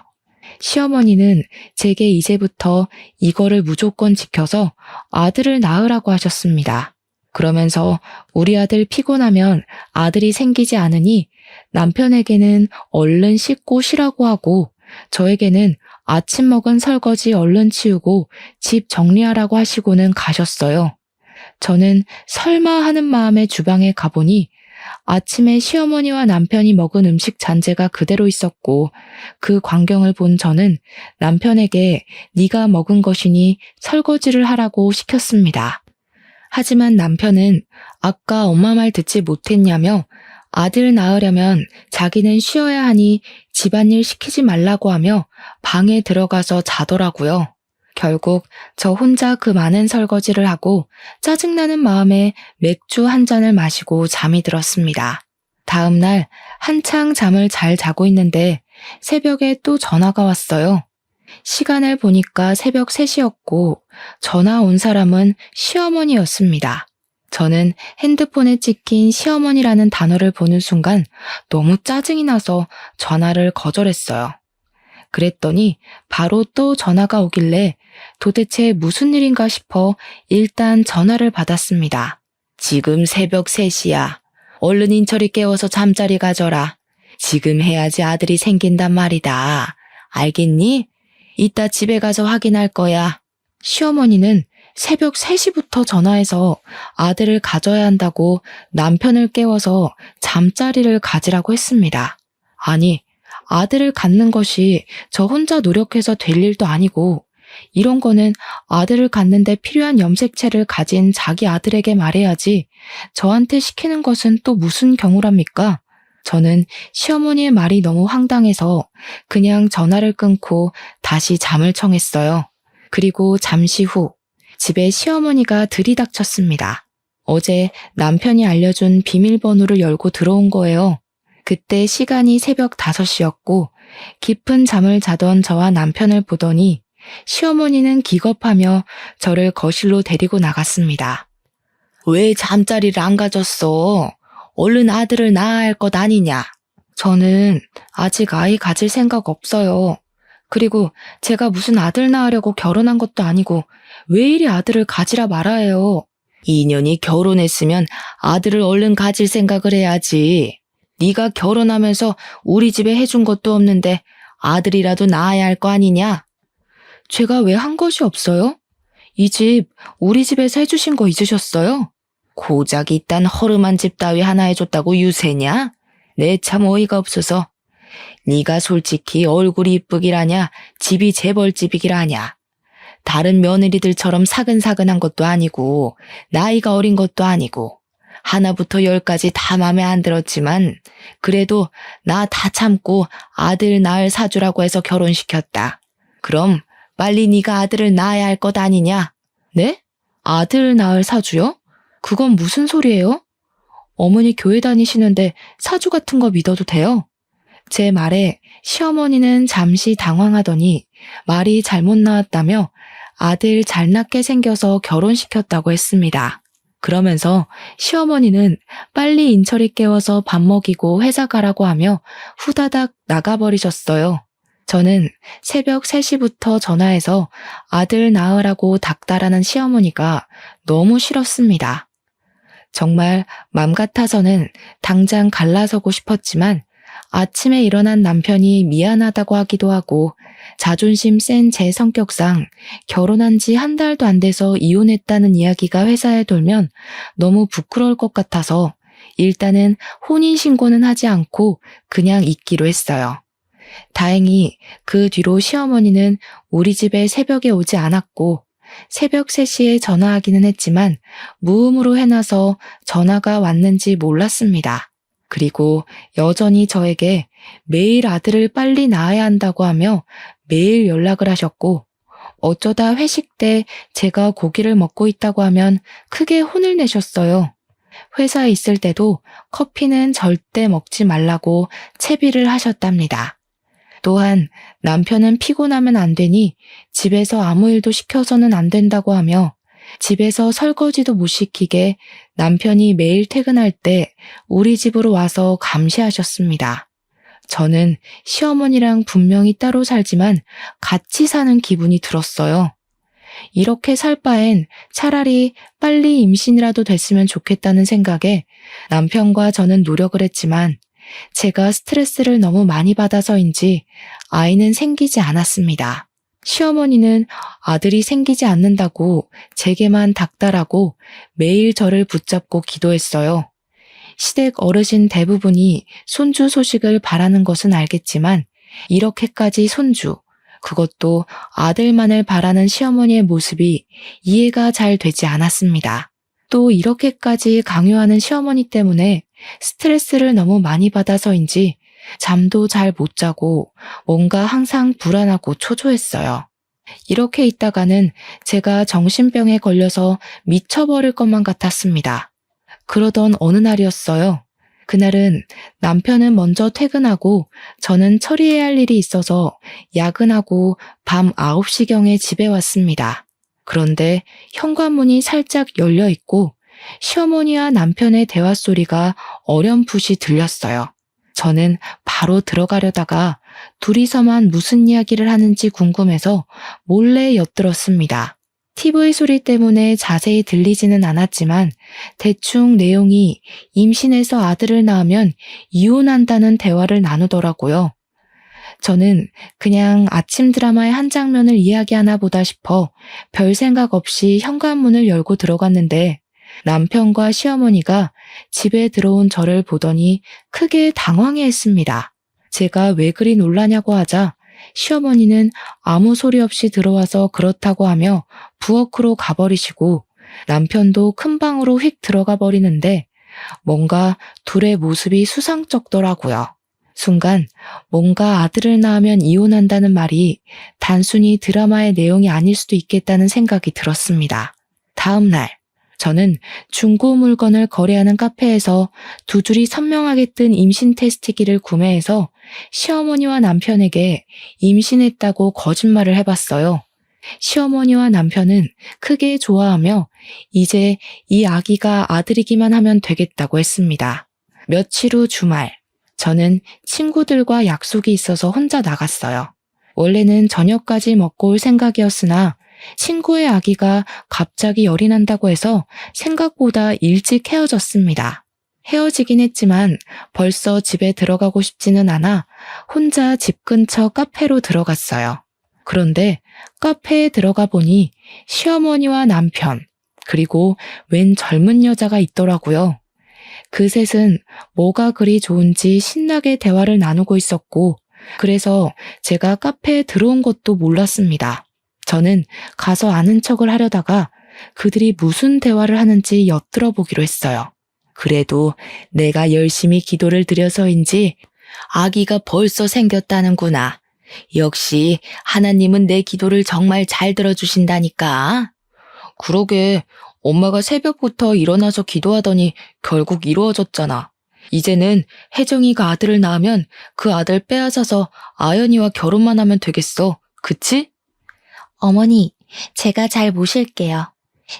시어머니는 제게 이제부터 이거를 무조건 지켜서 아들을 낳으라고 하셨습니다. 그러면서 우리 아들 피곤하면 아들이 생기지 않으니 남편에게는 얼른 씻고 쉬라고 하고 저에게는 아침 먹은 설거지 얼른 치우고 집 정리하라고 하시고는 가셨어요. 저는 설마 하는 마음에 주방에 가보니 아침에 시어머니와 남편이 먹은 음식 잔재가 그대로 있었고 그 광경을 본 저는 남편에게 네가 먹은 것이니 설거지를 하라고 시켰습니다. 하지만 남편은 아까 엄마 말 듣지 못했냐며 아들 낳으려면 자기는 쉬어야 하니 집안일 시키지 말라고 하며 방에 들어가서 자더라고요. 결국 저 혼자 그 많은 설거지를 하고 짜증나는 마음에 맥주 한 잔을 마시고 잠이 들었습니다. 다음 날 한창 잠을 잘 자고 있는데 새벽에 또 전화가 왔어요. 시간을 보니까 새벽 3시였고 전화 온 사람은 시어머니였습니다. 저는 핸드폰에 찍힌 시어머니라는 단어를 보는 순간 너무 짜증이 나서 전화를 거절했어요. 그랬더니 바로 또 전화가 오길래 도대체 무슨 일인가 싶어 일단 전화를 받았습니다. 지금 새벽 3시야. 얼른 인철이 깨워서 잠자리 가져라. 지금 해야지 아들이 생긴단 말이다. 알겠니? 이따 집에 가서 확인할 거야. 시어머니는 새벽 3시부터 전화해서 아들을 가져야 한다고 남편을 깨워서 잠자리를 가지라고 했습니다. 아니, 아들을 갖는 것이 저 혼자 노력해서 될 일도 아니고 이런 거는 아들을 갖는데 필요한 염색체를 가진 자기 아들에게 말해야지 저한테 시키는 것은 또 무슨 경우랍니까? 저는 시어머니의 말이 너무 황당해서 그냥 전화를 끊고 다시 잠을 청했어요. 그리고 잠시 후 집에 시어머니가 들이닥쳤습니다. 어제 남편이 알려준 비밀번호를 열고 들어온 거예요. 그때 시간이 새벽 5시였고 깊은 잠을 자던 저와 남편을 보더니 시어머니는 기겁하며 저를 거실로 데리고 나갔습니다. 왜 잠자리를 안 가졌어? 얼른 아들을 낳아야 할 것 아니냐? 저는 아직 아이 가질 생각 없어요. 그리고 제가 무슨 아들 낳으려고 결혼한 것도 아니고 왜 이리 아들을 가지라 말아요. 2년이 결혼했으면 아들을 얼른 가질 생각을 해야지. 네가 결혼하면서 우리 집에 해준 것도 없는데 아들이라도 낳아야 할 거 아니냐? 제가 왜 한 것이 없어요? 이 집 우리 집에서 해주신 거 잊으셨어요? 고작 이딴 허름한 집 따위 하나 해줬다고 유세냐? 내 참 어이가 없어서. 네가 솔직히 얼굴이 이쁘기라냐 집이 재벌집이기라냐. 다른 며느리들처럼 사근사근한 것도 아니고 나이가 어린 것도 아니고 하나부터 10까지 다 맘에 안 들었지만 그래도 나 다 참고 아들 낳을 사주라고 해서 결혼시켰다. 그럼 빨리 네가 아들을 낳아야 할 것 아니냐? 네? 아들 낳을 사주요? 그건 무슨 소리예요? 어머니 교회 다니시는데 사주 같은 거 믿어도 돼요? 제 말에 시어머니는 잠시 당황하더니 말이 잘못 나왔다며 아들 잘 낳게 생겨서 결혼시켰다고 했습니다. 그러면서 시어머니는 빨리 인철이 깨워서 밥 먹이고 회사 가라고 하며 후다닥 나가버리셨어요. 저는 새벽 3시부터 전화해서 아들 낳으라고 닥달하는 시어머니가 너무 싫었습니다. 정말 맘 같아서는 당장 갈라서고 싶었지만 아침에 일어난 남편이 미안하다고 하기도 하고 자존심 센 제 성격상 결혼한 지 한 달도 안 돼서 이혼했다는 이야기가 회사에 돌면 너무 부끄러울 것 같아서 일단은 혼인신고는 하지 않고 그냥 있기로 했어요. 다행히 그 뒤로 시어머니는 우리 집에 새벽에 오지 않았고 새벽 3시에 전화하기는 했지만 무음으로 해놔서 전화가 왔는지 몰랐습니다. 그리고 여전히 저에게 매일 아들을 빨리 낳아야 한다고 하며 매일 연락을 하셨고 어쩌다 회식 때 제가 고기를 먹고 있다고 하면 크게 혼을 내셨어요. 회사에 있을 때도 커피는 절대 먹지 말라고 채비를 하셨답니다. 또한 남편은 피곤하면 안 되니 집에서 아무 일도 시켜서는 안 된다고 하며 집에서 설거지도 못 시키게 남편이 매일 퇴근할 때 우리 집으로 와서 감시하셨습니다. 저는 시어머니랑 분명히 따로 살지만 같이 사는 기분이 들었어요. 이렇게 살 바엔 차라리 빨리 임신이라도 됐으면 좋겠다는 생각에 남편과 저는 노력을 했지만 제가 스트레스를 너무 많이 받아서인지 아이는 생기지 않았습니다. 시어머니는 아들이 생기지 않는다고 제게만 닥달하고 매일 저를 붙잡고 기도했어요. 시댁 어르신 대부분이 손주 소식을 바라는 것은 알겠지만 이렇게까지 손주, 그것도 아들만을 바라는 시어머니의 모습이 이해가 잘 되지 않았습니다. 또 이렇게까지 강요하는 시어머니 때문에 스트레스를 너무 많이 받아서인지 잠도 잘 못 자고 뭔가 항상 불안하고 초조했어요. 이렇게 있다가는 제가 정신병에 걸려서 미쳐버릴 것만 같았습니다. 그러던 어느 날이었어요. 그날은 남편은 먼저 퇴근하고 저는 처리해야 할 일이 있어서 야근하고 밤 9시경에 집에 왔습니다. 그런데 현관문이 살짝 열려 있고 시어머니와 남편의 대화 소리가 어렴풋이 들렸어요. 저는 바로 들어가려다가 둘이서만 무슨 이야기를 하는지 궁금해서 몰래 엿들었습니다. TV 소리 때문에 자세히 들리지는 않았지만 대충 내용이 임신해서 아들을 낳으면 이혼한다는 대화를 나누더라고요. 저는 그냥 아침 드라마의 한 장면을 이야기하나 보다 싶어 별 생각 없이 현관문을 열고 들어갔는데 남편과 시어머니가 집에 들어온 저를 보더니 크게 당황해했습니다. 제가 왜 그리 놀라냐고 하자 시어머니는 아무 소리 없이 들어와서 그렇다고 하며 부엌으로 가버리시고 남편도 큰 방으로 휙 들어가 버리는데 뭔가 둘의 모습이 수상쩍더라고요. 순간 뭔가 아들을 낳으면 이혼한다는 말이 단순히 드라마의 내용이 아닐 수도 있겠다는 생각이 들었습니다. 다음 날 저는 중고 물건을 거래하는 카페에서 두 줄이 선명하게 뜬 임신 테스트기를 구매해서 시어머니와 남편에게 임신했다고 거짓말을 해봤어요. 시어머니와 남편은 크게 좋아하며 이제 이 아기가 아들이기만 하면 되겠다고 했습니다. 며칠 후 주말, 저는 친구들과 약속이 있어서 혼자 나갔어요. 원래는 저녁까지 먹고 올 생각이었으나 친구의 아기가 갑자기 열이 난다고 해서 생각보다 일찍 헤어졌습니다. 헤어지긴 했지만 벌써 집에 들어가고 싶지는 않아 혼자 집 근처 카페로 들어갔어요. 그런데 카페에 들어가 보니 시어머니와 남편, 그리고 웬 젊은 여자가 있더라고요. 그 셋은 뭐가 그리 좋은지 신나게 대화를 나누고 있었고, 그래서 제가 카페에 들어온 것도 몰랐습니다. 저는 가서 아는 척을 하려다가 그들이 무슨 대화를 하는지 엿들어 보기로 했어요. 그래도 내가 열심히 기도를 드려서인지 아기가 벌써 생겼다는구나. 역시 하나님은 내 기도를 정말 잘 들어주신다니까. 그러게, 엄마가 새벽부터 일어나서 기도하더니 결국 이루어졌잖아. 이제는 혜정이가 아들을 낳으면 그 아들 빼앗아서 아연이와 결혼만 하면 되겠어. 그치? 어머니, 제가 잘 모실게요.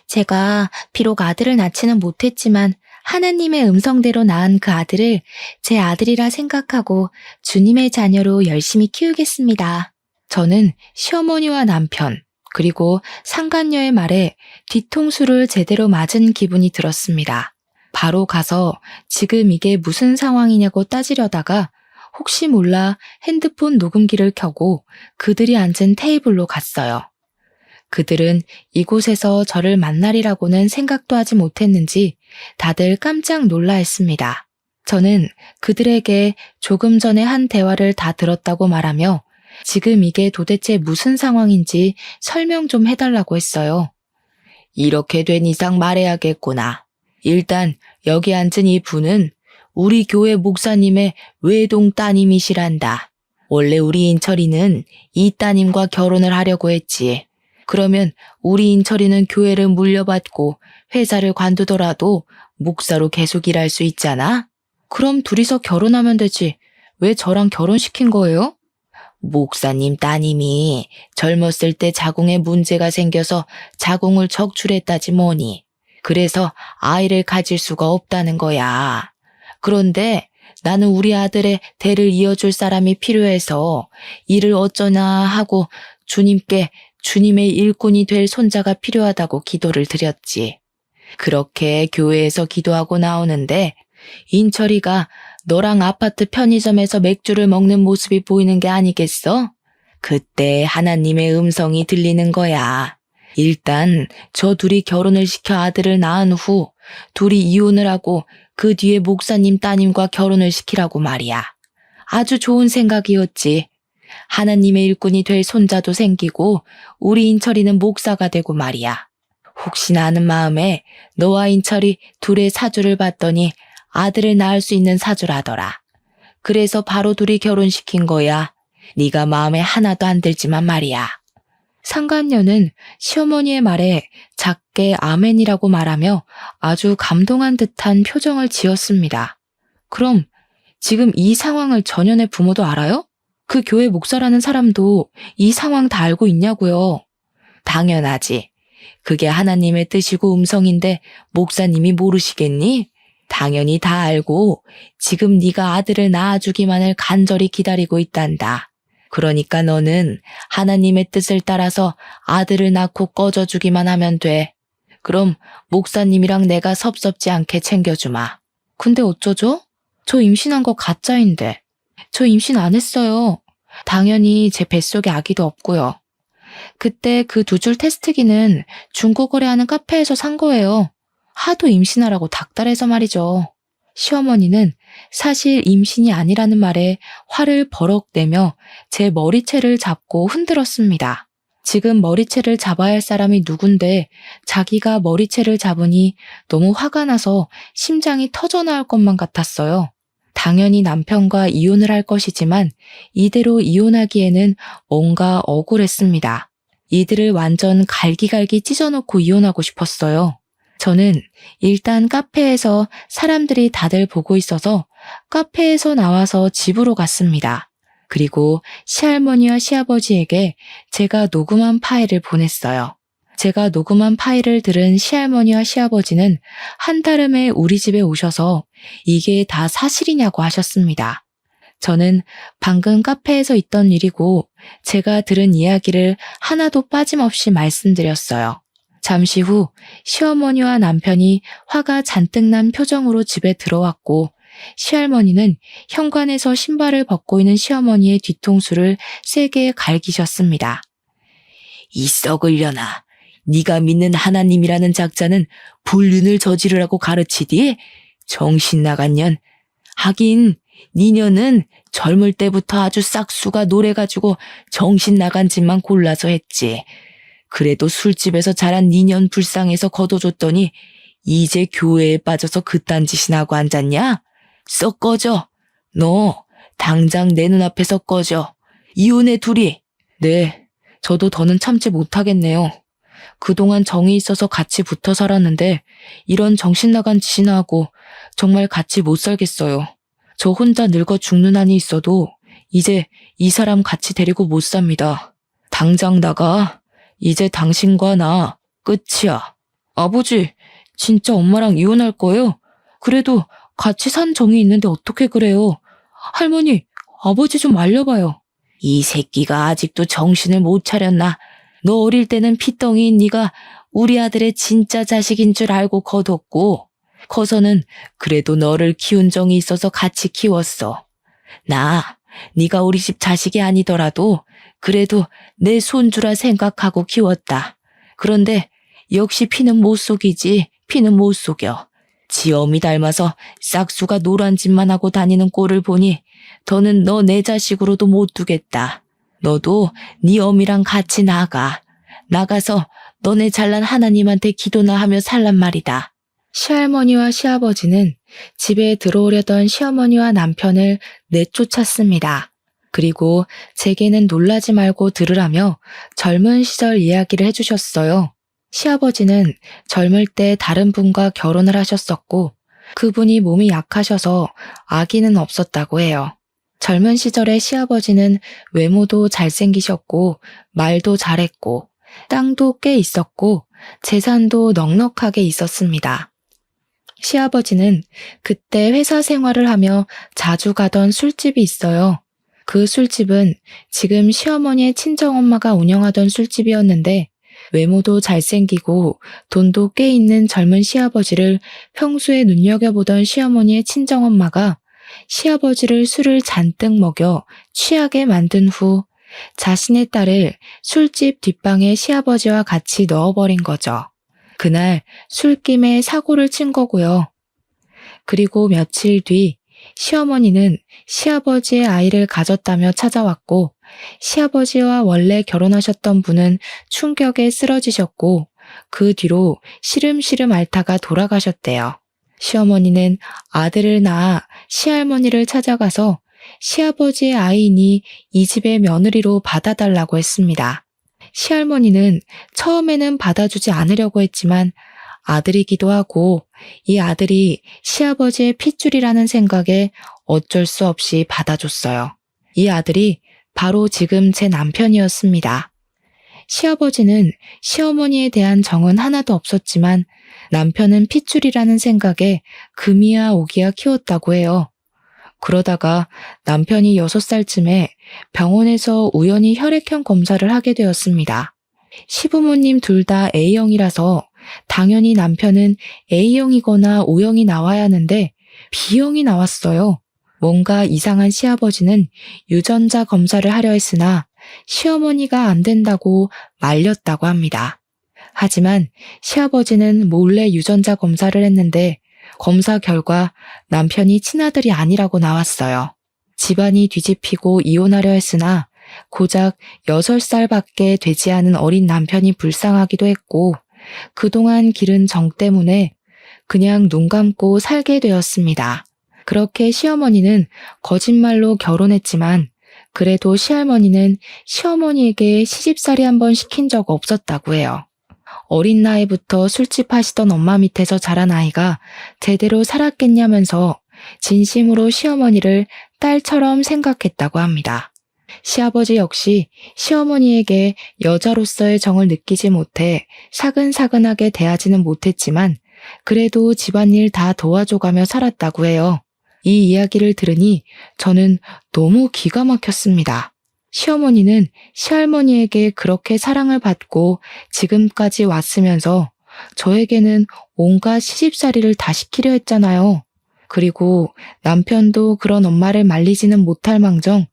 제가 비록 아들을 낳지는 못했지만 하나님의 음성대로 낳은 그 아들을 제 아들이라 생각하고 주님의 자녀로 열심히 키우겠습니다. 저는 시어머니와 남편, 그리고 상간녀의 말에 뒤통수를 제대로 맞은 기분이 들었습니다. 바로 가서 지금 이게 무슨 상황이냐고 따지려다가 혹시 몰라 핸드폰 녹음기를 켜고 그들이 앉은 테이블로 갔어요. 그들은 이곳에서 저를 만나리라고는 생각도 하지 못했는지 다들 깜짝 놀라 했습니다. 저는 그들에게 조금 전에 한 대화를 다 들었다고 말하며 지금 이게 도대체 무슨 상황인지 설명 좀 해달라고 했어요. 이렇게 된 이상 말해야겠구나. 일단 여기 앉은 이 분은 우리 교회 목사님의 외동 따님이시란다. 원래 우리 인철이는 이 따님과 결혼을 하려고 했지. 그러면 우리 인철이는 교회를 물려받고 회사를 관두더라도 목사로 계속 일할 수 있잖아? 그럼 둘이서 결혼하면 되지. 왜 저랑 결혼시킨 거예요? 목사님 따님이 젊었을 때 자궁에 문제가 생겨서 자궁을 적출했다지 뭐니. 그래서 아이를 가질 수가 없다는 거야. 그런데 나는 우리 아들의 대를 이어줄 사람이 필요해서 일을 어쩌나 하고 주님께 주님의 일꾼이 될 손자가 필요하다고 기도를 드렸지. 그렇게 교회에서 기도하고 나오는데 인철이가 너랑 아파트 편의점에서 맥주를 먹는 모습이 보이는 게 아니겠어? 그때 하나님의 음성이 들리는 거야. 일단 저 둘이 결혼을 시켜 아들을 낳은 후 둘이 이혼을 하고 그 뒤에 목사님 따님과 결혼을 시키라고 말이야. 아주 좋은 생각이었지. 하나님의 일꾼이 될 손자도 생기고 우리 인철이는 목사가 되고 말이야. 혹시나 하는 마음에 너와 인철이 둘의 사주를 봤더니 아들을 낳을 수 있는 사주라더라. 그래서 바로 둘이 결혼시킨 거야. 네가 마음에 하나도 안 들지만 말이야. 상간녀는 시어머니의 말에 작게 아멘이라고 말하며 아주 감동한 듯한 표정을 지었습니다. 그럼 지금 이 상황을 전현의 부모도 알아요? 그 교회 목사라는 사람도 이 상황 다 알고 있냐고요? 당연하지. 그게 하나님의 뜻이고 음성인데 목사님이 모르시겠니? 당연히 다 알고 지금 네가 아들을 낳아주기만을 간절히 기다리고 있단다. 그러니까 너는 하나님의 뜻을 따라서 아들을 낳고 꺼져주기만 하면 돼. 그럼 목사님이랑 내가 섭섭지 않게 챙겨주마. 근데 어쩌죠? 저 임신한 거 가짜인데. 저 임신 안 했어요. 당연히 제 뱃속에 아기도 없고요. 그때 그 두 줄 테스트기는 중고거래하는 카페에서 산 거예요. 하도 임신하라고 닥달해서 말이죠. 시어머니는 사실 임신이 아니라는 말에 화를 버럭 내며 제 머리채를 잡고 흔들었습니다. 지금 머리채를 잡아야 할 사람이 누군데 자기가 머리채를 잡으니 너무 화가 나서 심장이 터져나올 것만 같았어요. 당연히 남편과 이혼을 할 것이지만 이대로 이혼하기에는 뭔가 억울했습니다. 이들을 완전 갈기갈기 찢어놓고 이혼하고 싶었어요. 저는 일단 카페에서 사람들이 다들 보고 있어서 카페에서 나와서 집으로 갔습니다. 그리고 시할머니와 시아버지에게 제가 녹음한 파일을 보냈어요. 제가 녹음한 파일을 들은 시할머니와 시아버지는 한달음에 우리 집에 오셔서 이게 다 사실이냐고 하셨습니다. 저는 방금 카페에서 있던 일이고 제가 들은 이야기를 하나도 빠짐없이 말씀드렸어요. 잠시 후 시어머니와 남편이 화가 잔뜩 난 표정으로 집에 들어왔고 시할머니는 현관에서 신발을 벗고 있는 시어머니의 뒤통수를 세게 갈기셨습니다. 이 썩으려나. 네가 믿는 하나님이라는 작자는 불륜을 저지르라고 가르치디에 정신 나간 년. 하긴 니녀는 젊을 때부터 아주 싹수가 노래가지고 정신 나간 짓만 골라서 했지. 그래도 술집에서 자란 니년 불쌍해서 거둬줬더니 이제 교회에 빠져서 그딴 짓이나 하고 앉았냐? 썩 꺼져. 너 당장 내 눈앞에서 꺼져. 이혼해 둘이. 네, 저도 더는 참지 못하겠네요. 그동안 정이 있어서 같이 붙어 살았는데 이런 정신 나간 짓이나 하고 정말 같이 못 살겠어요. 저 혼자 늙어 죽는 한이 있어도 이제 이 사람 같이 데리고 못 삽니다. 당장 나가. 이제 당신과 나 끝이야. 아버지, 진짜 엄마랑 이혼할 거예요? 그래도 같이 산 정이 있는데 어떻게 그래요? 할머니, 아버지 좀 말려봐요. 이 새끼가 아직도 정신을 못 차렸나? 너 어릴 때는 피덩이인 네가 우리 아들의 진짜 자식인 줄 알고 거뒀고 커서는 그래도 너를 키운 정이 있어서 같이 키웠어. 나 네가 우리 집 자식이 아니더라도 그래도 내 손주라 생각하고 키웠다. 그런데 역시 피는 못 속이지. 피는 못 속여. 지 어미 닮아서 싹수가 노란 짓만 하고 다니는 꼴을 보니 더는 너 내 자식으로도 못 두겠다. 너도 네 어미랑 같이 나가. 나가서 너네 잘난 하나님한테 기도나 하며 살란 말이다. 시할머니와 시아버지는 집에 들어오려던 시어머니와 남편을 내쫓았습니다. 그리고 제게는 놀라지 말고 들으라며 젊은 시절 이야기를 해주셨어요. 시아버지는 젊을 때 다른 분과 결혼을 하셨었고 그분이 몸이 약하셔서 아기는 없었다고 해요. 젊은 시절의 시아버지는 외모도 잘생기셨고 말도 잘했고 땅도 꽤 있었고 재산도 넉넉하게 있었습니다. 시아버지는 그때 회사 생활을 하며 자주 가던 술집이 있어요. 그 술집은 지금 시어머니의 친정엄마가 운영하던 술집이었는데 외모도 잘생기고 돈도 꽤 있는 젊은 시아버지를 평소에 눈여겨보던 시어머니의 친정엄마가 시아버지를 술을 잔뜩 먹여 취하게 만든 후 자신의 딸을 술집 뒷방에 시아버지와 같이 넣어버린 거죠. 그날 술김에 사고를 친 거고요. 그리고 며칠 뒤 시어머니는 시아버지의 아이를 가졌다며 찾아왔고, 시아버지와 원래 결혼하셨던 분은 충격에 쓰러지셨고, 그 뒤로 시름시름 앓다가 돌아가셨대요. 시어머니는 아들을 낳아 시할머니를 찾아가서 시아버지의 아이니 이 집의 며느리로 받아달라고 했습니다. 시할머니는 처음에는 받아주지 않으려고 했지만 아들이기도 하고 이 아들이 시아버지의 핏줄이라는 생각에 어쩔 수 없이 받아줬어요. 이 아들이 바로 지금 제 남편이었습니다. 시아버지는 시어머니에 대한 정은 하나도 없었지만 남편은 핏줄이라는 생각에 금이야 오기야 키웠다고 해요. 그러다가 남편이 6살쯤에 병원에서 우연히 혈액형 검사를 하게 되었습니다. 시부모님 둘 다 A형이라서 당연히 남편은 A형이거나 O형이 나와야 하는데 B형이 나왔어요. 뭔가 이상한 시아버지는 유전자 검사를 하려 했으나 시어머니가 안 된다고 말렸다고 합니다. 하지만 시아버지는 몰래 유전자 검사를 했는데 검사 결과 남편이 친아들이 아니라고 나왔어요. 집안이 뒤집히고 이혼하려 했으나 고작 6살밖에 되지 않은 어린 남편이 불쌍하기도 했고 그동안 기른 정 때문에 그냥 눈 감고 살게 되었습니다. 그렇게 시어머니는 거짓말로 결혼했지만 그래도 시할머니는 시어머니에게 시집살이 한번 시킨 적 없었다고 해요. 어린 나이부터 술집 하시던 엄마 밑에서 자란 아이가 제대로 살았겠냐면서 진심으로 시어머니를 딸처럼 생각했다고 합니다. 시아버지 역시 시어머니에게 여자로서의 정을 느끼지 못해 사근사근하게 대하지는 못했지만 그래도 집안일 다 도와줘가며 살았다고 해요. 이 이야기를 들으니 저는 너무 기가 막혔습니다. 시어머니는 시할머니에게 그렇게 사랑을 받고 지금까지 왔으면서 저에게는 온갖 시집살이를 다 시키려 했잖아요. 그리고 남편도 그런 엄마를 말리지는 못할 망정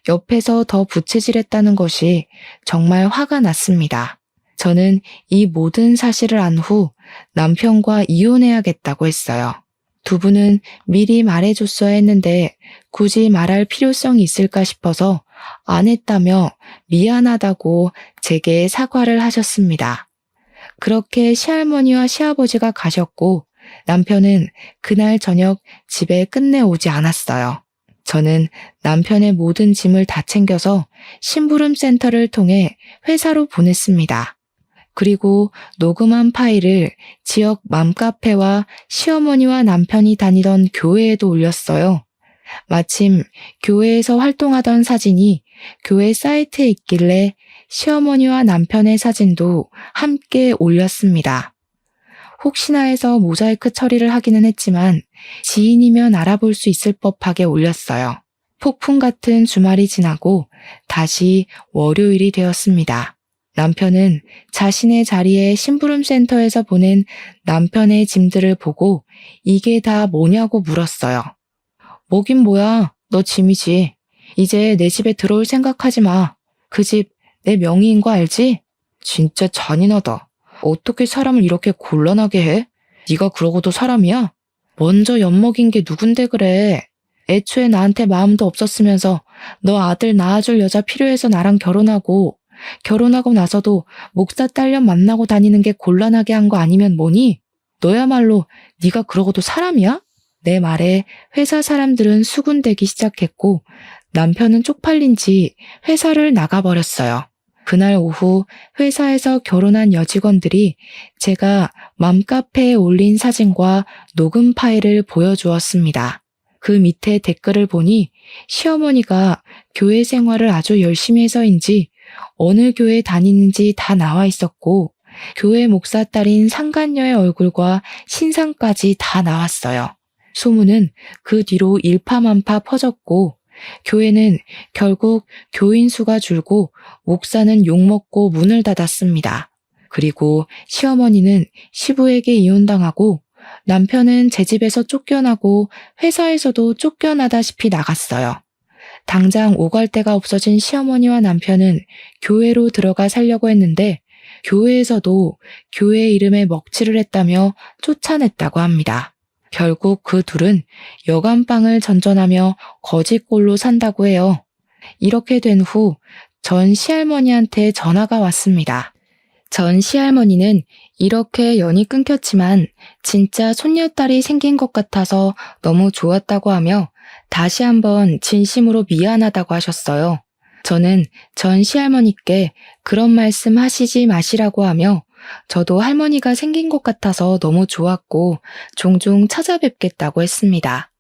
옆에서 더 부채질했다는 것이 정말 화가 났습니다. 저는 이 모든 사실을 안 후 남편과 이혼해야겠다고 했어요. 두 분은 미리 말해줬어야 했는데 굳이 말할 필요성이 있을까 싶어서 안 했다며 미안하다고 제게 사과를 하셨습니다. 그렇게 시할머니와 시아버지가 가셨고 남편은 그날 저녁 집에 끝내 오지 않았어요. 저는 남편의 모든 짐을 다 챙겨서 심부름 센터를 통해 회사로 보냈습니다. 그리고 녹음한 파일을 지역 맘카페와 시어머니와 남편이 다니던 교회에도 올렸어요. 마침 교회에서 활동하던 사진이 교회 사이트에 있길래 시어머니와 남편의 사진도 함께 올렸습니다. 혹시나 해서 모자이크 처리를 하기는 했지만 지인이면 알아볼 수 있을 법하게 올렸어요. 폭풍 같은 주말이 지나고 다시 월요일이 되었습니다. 남편은 자신의 자리에 심부름센터에서 보낸 남편의 짐들을 보고 이게 다 뭐냐고 물었어요. 뭐긴 뭐야, 너 짐이지. 이제 내 집에 들어올 생각하지 마. 그 집 내 명의인 거 알지? 진짜 잔인하다. 어떻게 사람을 이렇게 곤란하게 해? 네가 그러고도 사람이야? 먼저 엿먹인 게 누군데 그래. 애초에 나한테 마음도 없었으면서 너 아들 낳아줄 여자 필요해서 나랑 결혼하고 나서도 목사 딸년 만나고 다니는 게 곤란하게 한 거 아니면 뭐니? 너야말로 네가 그러고도 사람이야? 내 말에 회사 사람들은 수군대기 시작했고 남편은 쪽팔린 지 회사를 나가버렸어요. 그날 오후 회사에서 결혼한 여직원들이 제가 맘카페에 올린 사진과 녹음 파일을 보여주었습니다. 그 밑에 댓글을 보니 시어머니가 교회 생활을 아주 열심히 해서인지 어느 교회 다니는지 다 나와 있었고 교회 목사 딸인 상간녀의 얼굴과 신상까지 다 나왔어요. 소문은 그 뒤로 일파만파 퍼졌고 교회는 결국 교인 수가 줄고 목사는 욕먹고 문을 닫았습니다. 그리고 시어머니는 시부에게 이혼당하고 남편은 제 집에서 쫓겨나고 회사에서도 쫓겨나다시피 나갔어요. 당장 오갈 데가 없어진 시어머니와 남편은 교회로 들어가 살려고 했는데 교회에서도 교회 이름에 먹칠을 했다며 쫓아냈다고 합니다. 결국 그 둘은 여간빵을 전전하며 거지꼴로 산다고 해요. 이렇게 된 후 전 시할머니한테 전화가 왔습니다. 전 시할머니는 이렇게 연이 끊겼지만 진짜 손녀딸이 생긴 것 같아서 너무 좋았다고 하며 다시 한번 진심으로 미안하다고 하셨어요. 저는 전 시할머니께 그런 말씀 하시지 마시라고 하며 저도 할머니가 생긴 것 같아서 너무 좋았고 종종 찾아뵙겠다고 했습니다.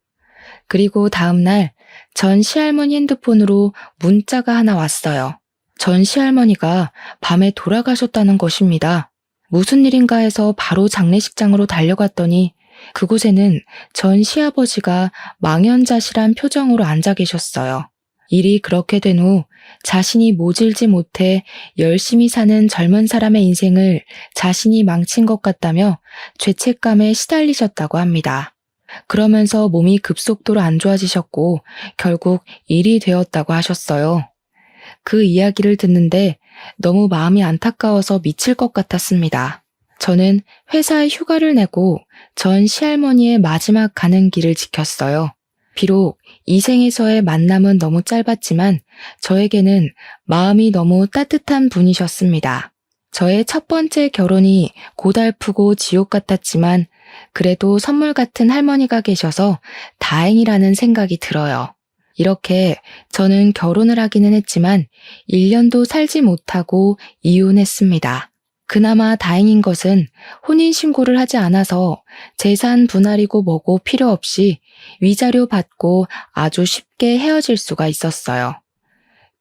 그리고 다음날 전 시할머니 핸드폰으로 문자가 하나 왔어요. 전 시할머니가 밤에 돌아가셨다는 것입니다. 무슨 일인가 해서 바로 장례식장으로 달려갔더니 그곳에는 전 시아버지가 망연자실한 표정으로 앉아 계셨어요. 일이 그렇게 된 후 자신이 모질지 못해 열심히 사는 젊은 사람의 인생을 자신이 망친 것 같다며 죄책감에 시달리셨다고 합니다. 그러면서 몸이 급속도로 안 좋아지셨고 결국 일이 되었다고 하셨어요. 그 이야기를 듣는데 너무 마음이 안타까워서 미칠 것 같았습니다. 저는 회사에 휴가를 내고 전 시할머니의 마지막 가는 길을 지켰어요. 비록 이 생에서의 만남은 너무 짧았지만 저에게는 마음이 너무 따뜻한 분이셨습니다. 저의 첫 번째 결혼이 고달프고 지옥 같았지만 그래도 선물 같은 할머니가 계셔서 다행이라는 생각이 들어요. 이렇게 저는 결혼을 하기는 했지만 1년도 살지 못하고 이혼했습니다. 그나마 다행인 것은 혼인신고를 하지 않아서 재산 분할이고 뭐고 필요 없이 위자료 받고 아주 쉽게 헤어질 수가 있었어요.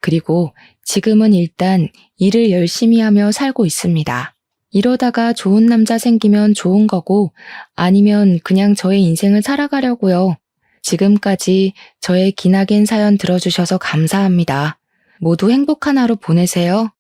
그리고 지금은 일단 일을 열심히 하며 살고 있습니다. 이러다가 좋은 남자 생기면 좋은 거고 아니면 그냥 저의 인생을 살아가려고요. 지금까지 저의 기나긴 사연 들어주셔서 감사합니다. 모두 행복한 하루 보내세요.